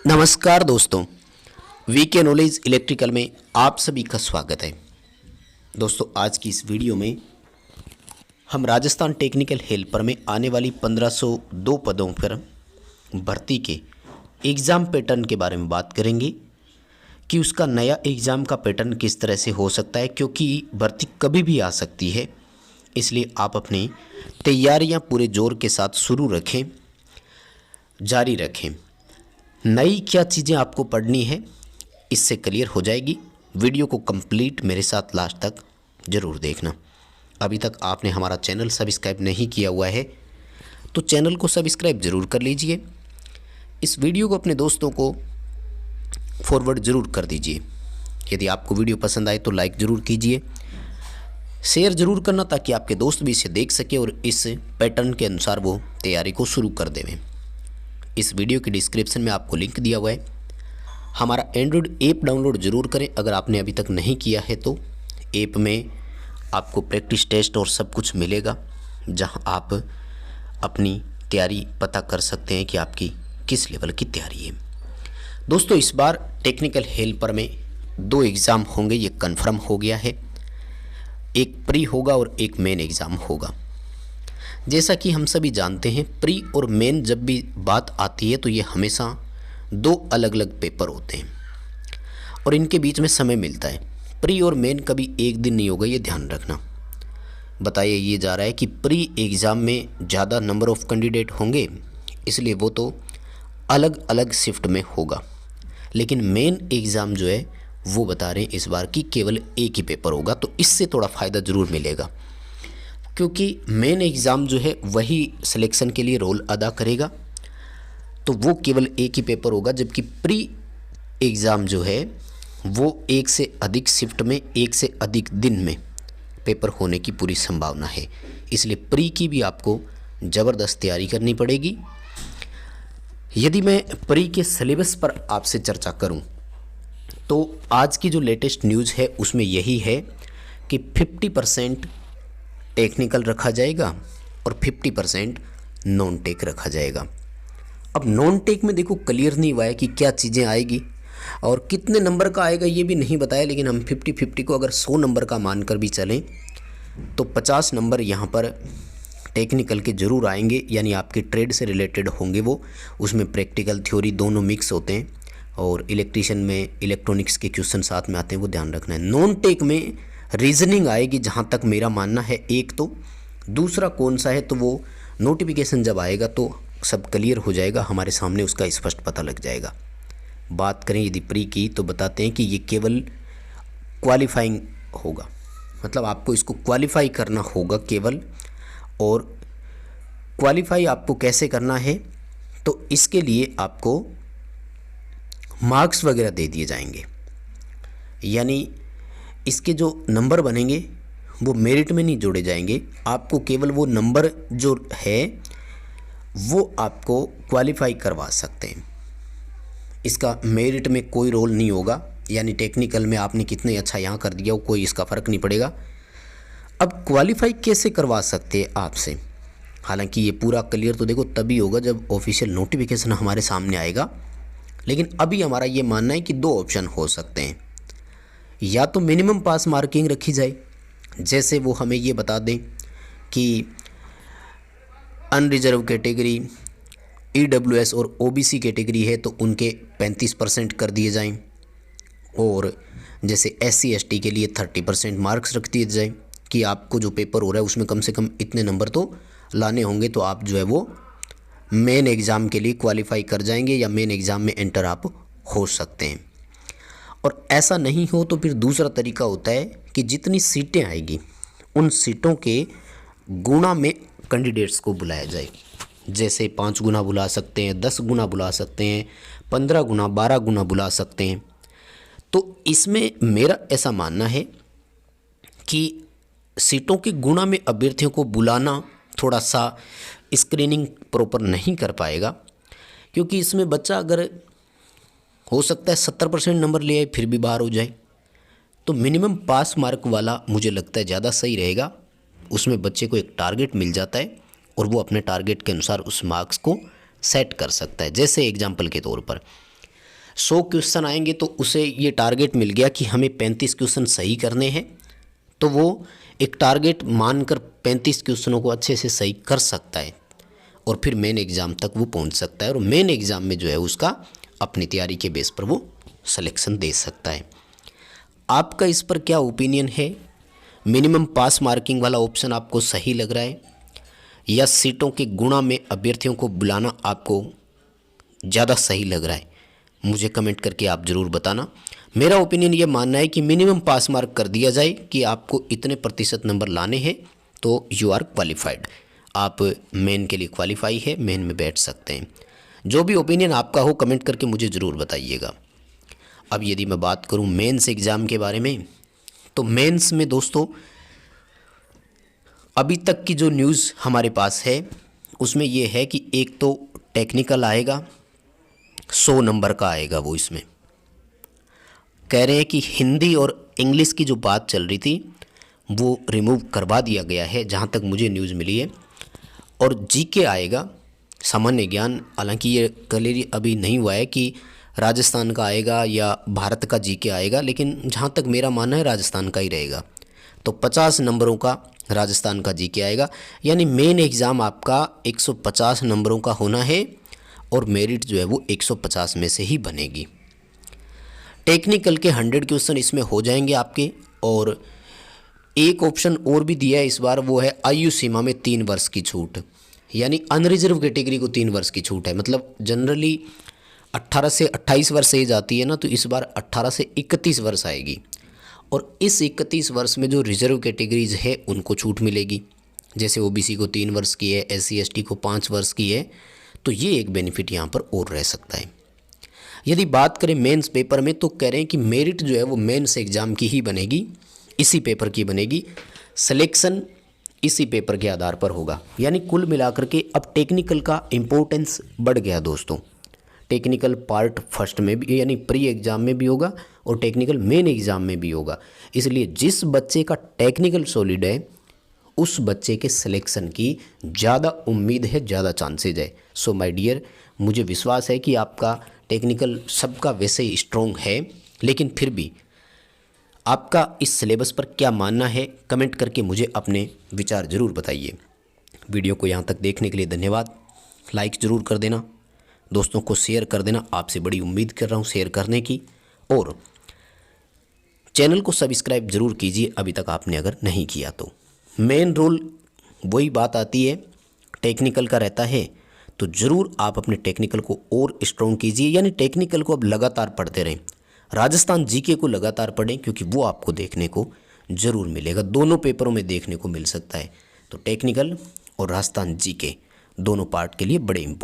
नमस्कार दोस्तों, VK knowledge electrical में आप सभी का स्वागत है। दोस्तों, आज की इस वीडियो में हम राजस्थान टेक्निकल हेल्पर में आने वाली 1502 पदों पर भर्ती के एग्ज़ाम पैटर्न के बारे में बात करेंगे कि उसका नया एग्ज़ाम का पैटर्न किस तरह से हो सकता है, क्योंकि भर्ती कभी भी आ सकती है। इसलिए आप अपनी तैयारियां पूरे जोर के साथ शुरू रखें, जारी रखें। नई क्या चीज़ें आपको पढ़नी है, इससे क्लियर हो जाएगी। वीडियो को कंप्लीट मेरे साथ लास्ट तक ज़रूर देखना। अभी तक आपने हमारा चैनल सब्सक्राइब नहीं किया हुआ है तो चैनल को सब्सक्राइब ज़रूर कर लीजिए। इस वीडियो को अपने दोस्तों को फॉरवर्ड ज़रूर कर दीजिए। यदि आपको वीडियो पसंद आए तो लाइक ज़रूर कीजिए, शेयर ज़रूर करना ताकि आपके दोस्त भी इसे देख सके और इस पैटर्न के अनुसार वो तैयारी को शुरू कर देवें। इस वीडियो की डिस्क्रिप्शन में आपको लिंक दिया हुआ है। हमारा एंड्रॉयड ऐप डाउनलोड ज़रूर करें अगर आपने अभी तक नहीं किया है तो। ऐप में आपको प्रैक्टिस टेस्ट और सब कुछ मिलेगा, जहां आप अपनी तैयारी पता कर सकते हैं कि आपकी किस लेवल की तैयारी है। दोस्तों, इस बार टेक्निकल हेल्पर में 2 एग्ज़ाम होंगे, ये कन्फर्म हो गया है। एक प्री होगा और एक मेन एग्ज़ाम होगा। जैसा कि हम सभी जानते हैं, प्री और मेन जब भी बात आती है तो ये हमेशा 2 अलग अलग पेपर होते हैं और इनके बीच में समय मिलता है। प्री और मेन कभी एक दिन नहीं होगा, ये ध्यान रखना। बताया ये जा रहा है कि प्री एग्ज़ाम में ज़्यादा नंबर ऑफ़ कैंडिडेट होंगे, इसलिए वो तो अलग अलग शिफ्ट में होगा। लेकिन मेन एग्ज़ाम जो है वो बता रहे हैं इस बार कि केवल एक ही पेपर होगा, तो इससे थोड़ा फ़ायदा ज़रूर मिलेगा, क्योंकि मेन एग्ज़ाम जो है वही सिलेक्शन के लिए रोल अदा करेगा, तो वो केवल एक ही पेपर होगा। जबकि प्री एग्ज़ाम जो है वो एक से अधिक शिफ्ट में, एक से अधिक दिन में पेपर होने की पूरी संभावना है। इसलिए प्री की भी आपको ज़बरदस्त तैयारी करनी पड़ेगी। यदि मैं प्री के सिलेबस पर आपसे चर्चा करूं तो आज की जो लेटेस्ट न्यूज़ है उसमें यही है कि 50% टेक्निकल रखा जाएगा और 50% नॉन टेक रखा जाएगा। अब नॉन टेक में देखो क्लियर नहीं हुआ है कि क्या चीज़ें आएगी और कितने नंबर का आएगा ये भी नहीं बताया। लेकिन हम 50-50 को अगर 100 नंबर का मानकर भी चलें तो 50 नंबर यहाँ पर टेक्निकल के ज़रूर आएंगे, यानी आपके ट्रेड से रिलेटेड होंगे वो। उसमें प्रैक्टिकल थ्योरी दोनों मिक्स होते हैं और इलेक्ट्रीशियन में इलेक्ट्रॉनिक्स के क्वेश्चन साथ में आते हैं, वो ध्यान रखना है। नॉन टेक में रीजनिंग आएगी जहाँ तक मेरा मानना है एक तो। दूसरा कौन सा है तो वो नोटिफिकेशन जब आएगा तो सब क्लियर हो जाएगा, हमारे सामने उसका स्पष्ट पता लग जाएगा। बात करें यदि प्री की तो बताते हैं कि ये केवल क्वालिफाइंग होगा, मतलब आपको इसको क्वालिफाई करना होगा केवल। और क्वालिफाई आपको कैसे करना है तो इसके लिए आपको मार्क्स वगैरह दे दिए जाएंगे, यानी इसके जो नंबर बनेंगे वो मेरिट में नहीं जोड़े जाएंगे। आपको केवल वो नंबर जो है वो आपको क्वालिफाई करवा सकते हैं। इसका मेरिट में कोई रोल नहीं होगा, यानी टेक्निकल में आपने कितने अच्छा यहाँ कर दिया वो कोई इसका फ़र्क नहीं पड़ेगा। अब क्वालिफाई कैसे करवा सकते हैं आपसे, हालांकि ये पूरा क्लियर तो देखो तभी होगा जब ऑफिशियल नोटिफिकेशन हमारे सामने आएगा। लेकिन अभी हमारा ये मानना है कि 2 ऑप्शन हो सकते हैं। या तो मिनिमम पास मार्किंग रखी जाए, जैसे वो हमें ये बता दें कि अनरिजर्व कैटेगरी, ईडब्ल्यूएस और ओबीसी कैटेगरी है तो उनके 35% कर दिए जाएं, और जैसे एससी एसटी के लिए 30% मार्क्स रख दिए जाएं कि आपको जो पेपर हो रहा है उसमें कम से कम इतने नंबर तो लाने होंगे, तो आप जो है वो मेन एग्ज़ाम के लिए क्वालिफाई कर जाएंगे या मेन एग्ज़ाम में एंटर आप हो सकते हैं। और ऐसा नहीं हो तो फिर दूसरा तरीका होता है कि जितनी सीटें आएगी उन सीटों के गुणा में कैंडिडेट्स को बुलाया जाए। जैसे 5 गुना बुला सकते हैं, 10 गुना बुला सकते हैं, 15 गुना, 12 गुना बुला सकते हैं। तो इसमें मेरा ऐसा मानना है कि सीटों के गुणा में अभ्यर्थियों को बुलाना थोड़ा सा स्क्रीनिंग प्रॉपर नहीं कर पाएगा, क्योंकि इसमें बच्चा अगर हो सकता है 70% नंबर ले आए फिर भी बाहर हो जाए। तो मिनिमम पास मार्क वाला मुझे लगता है ज़्यादा सही रहेगा। उसमें बच्चे को एक टारगेट मिल जाता है और वो अपने टारगेट के अनुसार उस मार्क्स को सेट कर सकता है। जैसे एग्जाम्पल के तौर पर 100 क्वेश्चन आएंगे तो उसे ये टारगेट मिल गया कि हमें 35 क्वेश्चन सही करने हैं, तो वो एक टारगेट मानकर 35 क्वेश्चनों को अच्छे से सही कर सकता है और फिर मेन एग्ज़ाम तक वो पहुंच सकता है और मेन एग्ज़ाम में जो है उसका अपनी तैयारी के बेस पर वो सिलेक्शन दे सकता है। आपका इस पर क्या ओपिनियन है? मिनिमम पास मार्किंग वाला ऑप्शन आपको सही लग रहा है या सीटों के गुणा में अभ्यर्थियों को बुलाना आपको ज़्यादा सही लग रहा है? मुझे कमेंट करके आप ज़रूर बताना। मेरा ओपिनियन ये मानना है कि मिनिमम पास मार्क कर दिया जाए कि आपको इतने प्रतिशत नंबर लाने हैं तो यू आर क्वालिफाइड, आप मेन के लिए क्वालिफाई है, मेन में बैठ सकते हैं। जो भी ओपिनियन आपका हो कमेंट करके मुझे ज़रूर बताइएगा। अब यदि मैं बात करूं मेंस एग्ज़ाम के बारे में, तो मेंस में दोस्तों अभी तक की जो न्यूज़ हमारे पास है उसमें ये है कि एक तो टेक्निकल आएगा, 100 नंबर का आएगा। वो इसमें कह रहे हैं कि हिंदी और इंग्लिश की जो बात चल रही थी वो रिमूव करवा दिया गया है, जहाँ तक मुझे न्यूज़ मिली है। और जीके आएगा, सामान्य ज्ञान। हालांकि ये क्लियर अभी नहीं हुआ है कि राजस्थान का आएगा या भारत का जीके आएगा, लेकिन जहाँ तक मेरा मानना है राजस्थान का ही रहेगा। तो 50 नंबरों का राजस्थान का जीके आएगा, यानी मेन एग्ज़ाम आपका 150 नंबरों का होना है और मेरिट जो है वो 150 में से ही बनेगी। टेक्निकल के 100 क्वेश्चन इसमें हो जाएंगे आपके। और एक ऑप्शन और भी दिया है इस बार, वो है आयु सीमा में 3 वर्ष की छूट, यानी अनरिजर्व कैटेगरी को 3 वर्ष की छूट है। मतलब जनरली 18 से 28 वर्ष एज आती है ना, तो इस बार 18 से 31 वर्ष आएगी और इस 31 वर्ष में जो रिजर्व कैटेगरीज है उनको छूट मिलेगी। जैसे ओबीसी को 3 वर्ष की है, एससी एसटी को 5 वर्ष की है, तो ये एक बेनिफिट यहाँ पर और रह सकता है। यदि बात करें मेंस पेपर में, तो कह रहे हैं कि मेरिट जो है वो मेंस एग्ज़ाम की ही बनेगी, इसी पेपर की बनेगी, सिलेक्शन इसी पेपर के आधार पर होगा। यानी कुल मिलाकर के अब टेक्निकल का इम्पोर्टेंस बढ़ गया दोस्तों। टेक्निकल पार्ट फर्स्ट में भी यानी प्री एग्ज़ाम में भी होगा और टेक्निकल मेन एग्ज़ाम में भी होगा। इसलिए जिस बच्चे का टेक्निकल सॉलिड है उस बच्चे के सिलेक्शन की ज़्यादा उम्मीद है, ज़्यादा चांसेज है। सो माय डियर, मुझे विश्वास है कि आपका टेक्निकल सबका वैसे ही स्ट्रॉन्ग है, लेकिन फिर भी आपका इस सिलेबस पर क्या मानना है कमेंट करके मुझे अपने विचार ज़रूर बताइए। वीडियो को यहाँ तक देखने के लिए धन्यवाद। लाइक ज़रूर कर देना, दोस्तों को शेयर कर देना, आपसे बड़ी उम्मीद कर रहा हूँ शेयर करने की। और चैनल को सब्सक्राइब ज़रूर कीजिए अभी तक आपने अगर नहीं किया तो। मेन रोल वही बात आती है, टेक्निकल का रहता है, तो ज़रूर आप अपने टेक्निकल को और स्ट्रॉन्ग कीजिए। यानी टेक्निकल को अब लगातार पढ़ते रहें, राजस्थान जीके को लगातार पढ़ें, क्योंकि वो आपको देखने को ज़रूर मिलेगा, दोनों पेपरों में देखने को मिल सकता है। तो टेक्निकल और राजस्थान जीके दोनों पार्ट के लिए बड़े इंपॉर्टेंट